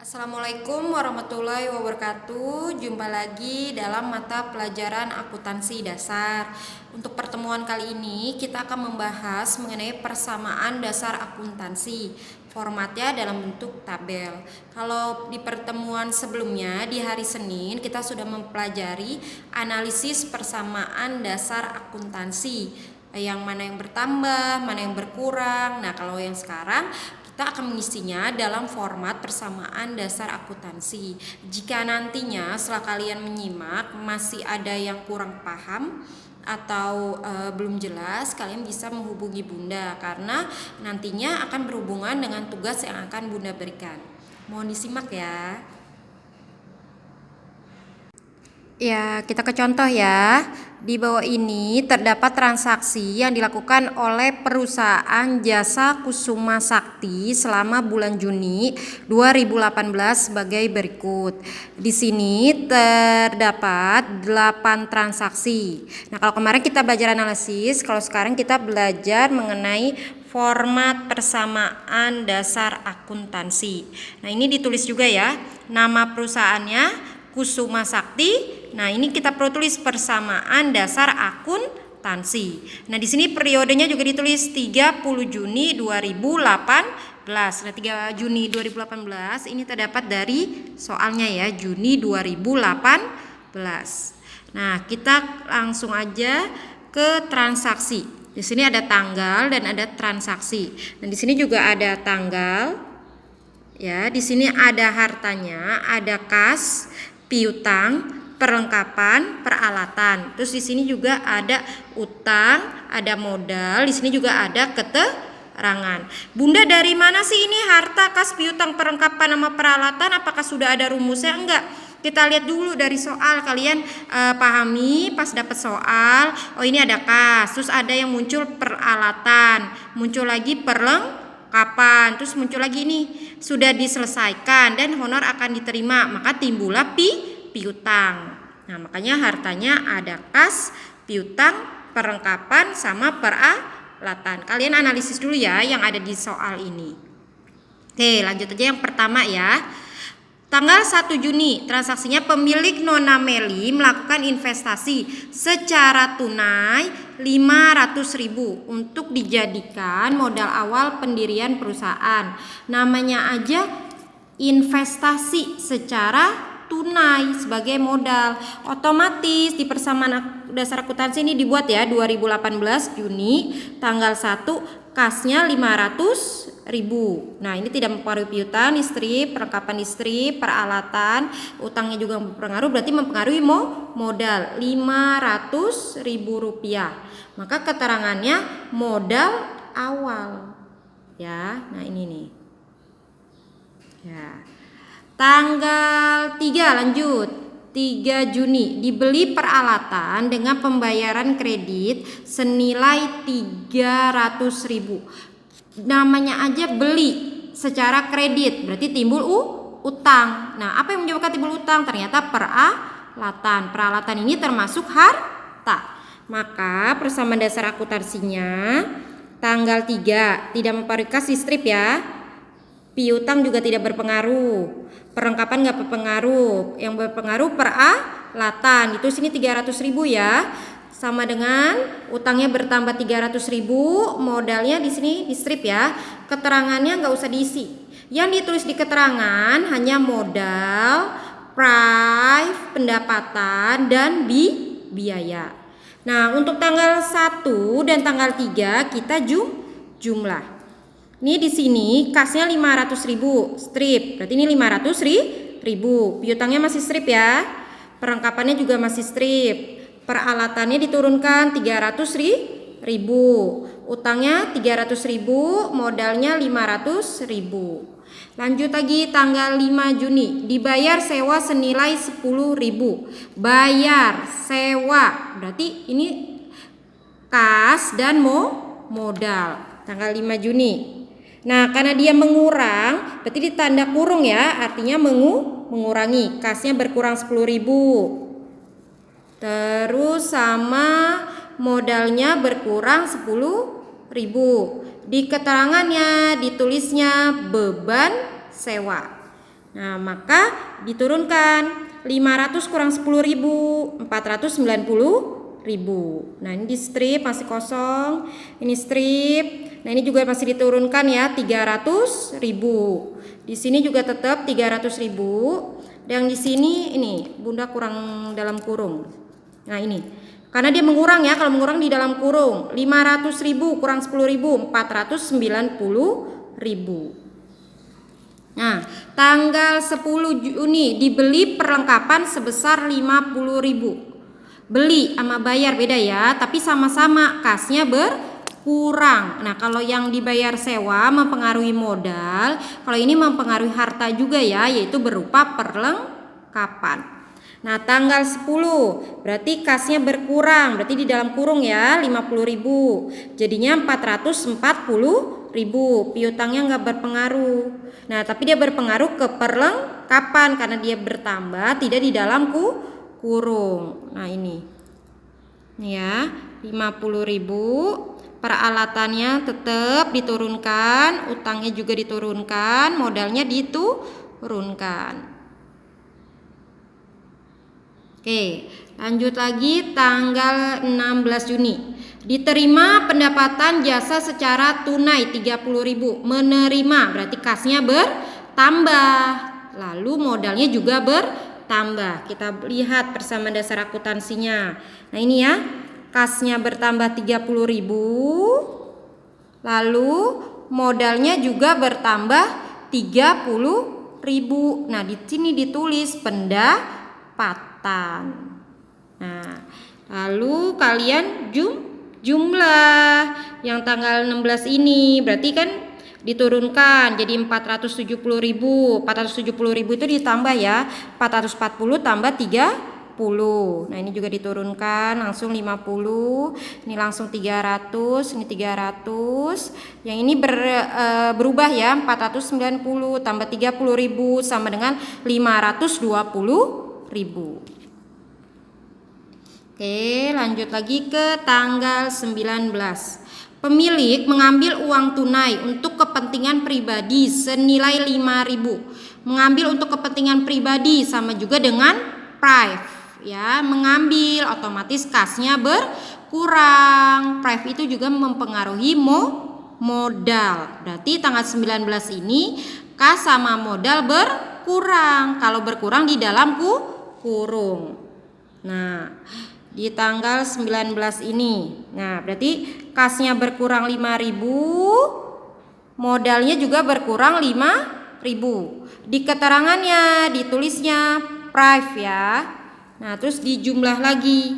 Assalamualaikum warahmatullahi wabarakatuh. Jumpa lagi dalam mata pelajaran akuntansi dasar. Untuk pertemuan kali ini kita akan membahas mengenai persamaan dasar akuntansi. Formatnya dalam bentuk tabel. Kalau di pertemuan sebelumnya di hari Senin kita sudah mempelajari analisis persamaan dasar akuntansi. Yang mana yang bertambah, mana yang berkurang. Nah, kalau yang sekarang kita akan mengisinya dalam format persamaan dasar akuntansi. Jika nantinya setelah kalian menyimak masih ada yang kurang paham atau belum jelas, kalian bisa menghubungi Bunda karena nantinya akan berhubungan dengan tugas yang akan Bunda berikan. Mohon disimak ya. Ya, kita ke contoh ya. Di bawah ini terdapat transaksi yang dilakukan oleh perusahaan Jasa Kusuma Sakti selama bulan Juni 2018 sebagai berikut. Di sini terdapat 8 transaksi. Nah, kalau kemarin kita belajar analisis, kalau sekarang kita belajar mengenai format persamaan dasar akuntansi. Nah, ini ditulis juga ya. Nama perusahaannya Kusuma Sakti. Nah, ini kita perlu tulis persamaan dasar akuntansi. Nah, di sini periodenya juga ditulis 30 Juni 2018. Nah, 3 Juni 2018 ini terdapat dari soalnya ya, Juni 2018. Nah, kita langsung aja ke transaksi. Di sini ada tanggal dan ada transaksi. Dan di sini juga ada tanggal. Ya, di sini ada hartanya, ada kas, piutang, perlengkapan, peralatan. Terus di sini juga ada utang, ada modal, di sini juga ada keterangan. Bunda, dari mana sih ini harta, kas, piutang, perlengkapan sama peralatan? Apakah sudah ada rumusnya? Enggak. Kita lihat dulu dari soal, kalian pahami pas dapat soal. Oh, ini ada kas, terus ada yang muncul peralatan, muncul lagi perlengkapan, terus muncul lagi ini sudah diselesaikan dan honor akan diterima, maka timbullah piutang. Nah, makanya hartanya ada kas, piutang, perlengkapan sama peralatan. Kalian analisis dulu ya yang ada di soal ini. Oke, lanjut aja yang pertama ya. Tanggal 1 Juni, transaksinya pemilik Nona Meli melakukan investasi secara tunai 500.000 untuk dijadikan modal awal pendirian perusahaan. Namanya aja investasi secara tunai sebagai modal. Otomatis di persamaan dasar akuntansi ini dibuat ya 2018 Juni tanggal 1, kasnya 500.000. Nah, ini tidak mempengaruhi piutang, strip, perlengkapan strip, peralatan, utangnya juga mempengaruhi, berarti mempengaruhi modal 500.000 rupiah. Maka keterangannya modal awal. Ya, nah ini nih. Ya. Tanggal 3 lanjut 3 Juni dibeli peralatan dengan pembayaran kredit senilai 300.000. Namanya aja beli secara kredit, berarti timbul utang. Nah, apa yang menyebabkan timbul utang? Ternyata peralatan. Peralatan ini termasuk harta. Maka persamaan dasar akuntansinya tanggal 3 tidak mempengaruhi kas strip ya. Piutang juga tidak berpengaruh. Perlengkapan nggak berpengaruh. Yang berpengaruh peralatan. Itu sini 300.000 ya. Sama dengan utangnya bertambah 300.000, modalnya di sini di strip ya. Keterangannya nggak usah diisi. Yang ditulis di keterangan hanya modal, price, pendapatan dan biaya. Nah, untuk tanggal 1 dan tanggal 3 kita jumlah. Ini di sini kasnya 500.000 strip, berarti ini 500.000. Piutangnya masih strip ya. Perlengkapannya juga masih strip. Peralatannya diturunkan 300.000. Utangnya 300.000, modalnya 500.000. Lanjut lagi tanggal 5 Juni dibayar sewa senilai 10.000. Bayar sewa, berarti ini kas dan modal. Tanggal 5 Juni. Nah, karena dia mengurang, berarti ditanda kurung ya, artinya mengurangi. Kasnya berkurang 10.000. Terus sama modalnya berkurang 10.000. Di keterangannya ditulisnya beban sewa. Nah, maka diturunkan 500 kurang 10.000, 490.000. Nah, ini di strip masih kosong. Ini strip. Nah, ini juga masih diturunkan ya, 300.000. Di sini juga tetap 300.000. Dan di sini ini Bunda kurang dalam kurung. Nah, ini. Karena dia mengurang ya, kalau mengurang di dalam kurung. 500.000 kurang 10.000, 490.000. Nah, tanggal 10 Juni dibeli perlengkapan sebesar 50.000. Beli sama bayar beda ya, tapi sama-sama kasnya berkurang. Nah, kalau yang dibayar sewa mempengaruhi modal, kalau ini mempengaruhi harta juga ya, yaitu berupa perlengkapan. Nah, tanggal 10 berarti kasnya berkurang, berarti di dalam kurung ya 50.000. Jadinya 440.000. Piutangnya nggak berpengaruh. Nah, tapi dia berpengaruh ke perlengkapan karena dia bertambah tidak di dalam kurung. Nah, ini ya 50.000. Peralatannya tetap diturunkan, utangnya juga diturunkan, modalnya diturunkan. Oke, lanjut lagi tanggal 16 Juni. Diterima pendapatan jasa secara tunai 30.000. Menerima berarti kasnya bertambah. Lalu modalnya juga bertambah. Kita lihat persamaan dasar akuntansinya. Nah, ini ya. Kasnya bertambah 30.000. Lalu modalnya juga bertambah 30.000. Nah, di sini ditulis pendapatan. Nah, lalu kalian jumlah yang tanggal 16 ini berarti kan diturunkan jadi 470.000. 470.000 itu ditambah ya, 440 tambah 30. Nah, ini juga diturunkan langsung 50. Ini langsung 300, ini 300. Yang ini berubah ya, 490 tambah 30.000 sama dengan 520.000. Oke, lanjut lagi ke tanggal 19. Pemilik mengambil uang tunai untuk kepentingan pribadi senilai 5.000. Mengambil untuk kepentingan pribadi sama juga dengan prive ya, mengambil otomatis kasnya berkurang. Prive itu juga mempengaruhi modal. Berarti tanggal 19 ini kas sama modal berkurang. Kalau berkurang di dalam kurung. Nah, di tanggal 19 ini. Nah, berarti kasnya berkurang 5.000, modalnya juga berkurang 5.000. Di keterangannya ditulisnya prive ya. Nah, terus dijumlah lagi.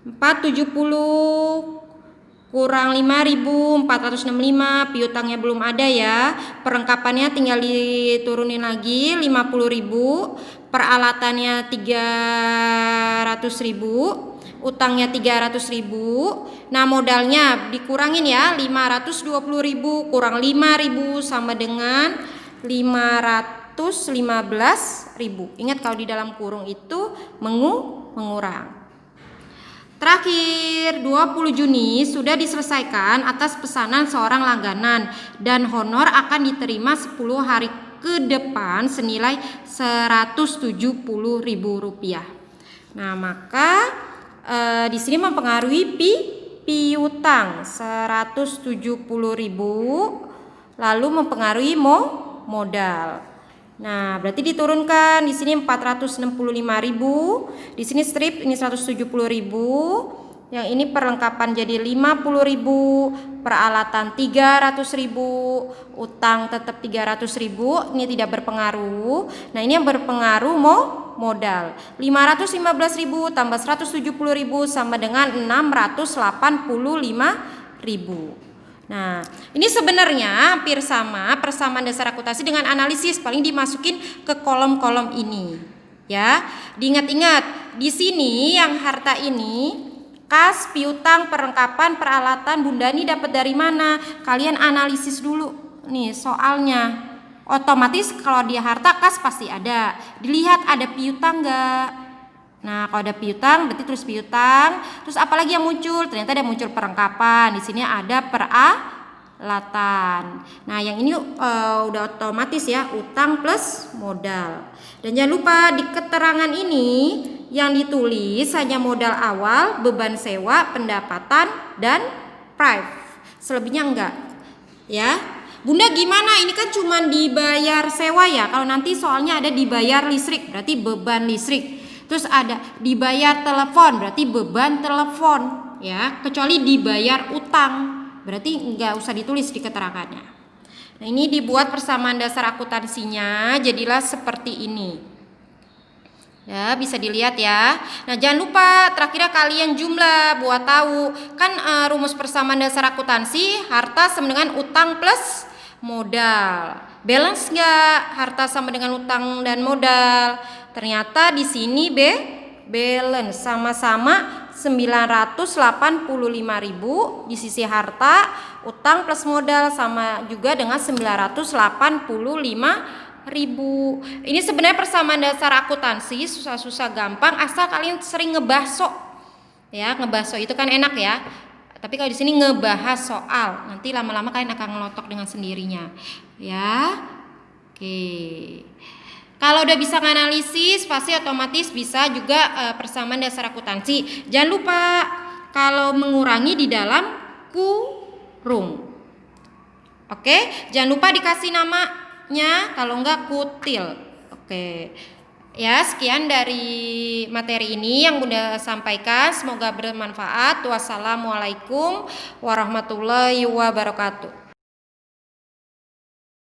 470 kurang 5.000, 465. Piutangnya belum ada ya. Perlengkapannya tinggal diturunin lagi 50.000. Peralatannya 300.000. Utangnya 300.000. Nah, modalnya dikurangin ya, 520.000 kurang 5.000 sama dengan 515.000. Ingat kalau di dalam kurung itu mengurang. Terakhir, 20 Juni sudah diselesaikan atas pesanan seorang langganan dan honor akan diterima 10 hari ke depan senilai Rp170.000. Nah, maka di sini mempengaruhi piutang 170.000, lalu mempengaruhi modal. Nah, berarti diturunkan di sini 465.000, di sini strip ini 170.000, yang ini perlengkapan jadi 50.000, peralatan 300.000, utang tetap 300.000, ini tidak berpengaruh. Nah, ini yang berpengaruh modal 515.000 tambah 170.000 sama dengan 685.000. Nah, ini sebenarnya hampir sama persamaan dasar akuntansi dengan analisis, paling dimasukin ke kolom-kolom ini. Ya, diingat-ingat di sini yang harta ini kas, piutang, perlengkapan, peralatan Bunda ini dapat dari mana? Kalian analisis dulu nih soalnya. Otomatis kalau dia harta kas pasti ada. Dilihat ada piutang enggak. Nah, kalau ada piutang berarti terus piutang. Terus apalagi yang muncul? Ternyata ada muncul perlengkapan. Di sini ada pendapatan. Nah, yang ini udah otomatis ya, utang plus modal. Dan jangan lupa di keterangan ini yang ditulis hanya modal awal, beban sewa, pendapatan, dan price. Selebihnya enggak. Ya. Bunda gimana? Ini kan cuma dibayar sewa ya. Kalau nanti soalnya ada dibayar listrik, berarti beban listrik. Terus ada dibayar telepon, berarti beban telepon, ya. Kecuali dibayar utang, berarti enggak usah ditulis di keterangannya. Nah, ini dibuat persamaan dasar akuntansinya, jadilah seperti ini. Ya, bisa dilihat ya. Nah, jangan lupa terakhirnya kalian jumlah buat tahu. Kan rumus persamaan dasar akuntansi, harta sama dengan utang plus modal. Balance nggak harta sama dengan utang dan modal? Ternyata di sini balance, sama-sama 985.000 di sisi harta, utang plus modal sama juga dengan 985.000. Ini sebenarnya persamaan dasar akuntansi, susah-susah gampang asal kalian sering ngebahso. Ya, ngebahso itu kan enak ya. Tapi kalau di sini ngebahas soal, nanti lama-lama kalian akan ngelotok dengan sendirinya. Ya. Oke. Kalau udah bisa nganalisis, pasti otomatis bisa juga persamaan dasar akuntansi. Jangan lupa kalau mengurangi di dalam kurung. Oke, jangan lupa dikasih namanya, kalau enggak kutil. Oke. Ya, sekian dari materi ini yang Bunda sampaikan. Semoga bermanfaat. Wassalamualaikum warahmatullahi wabarakatuh.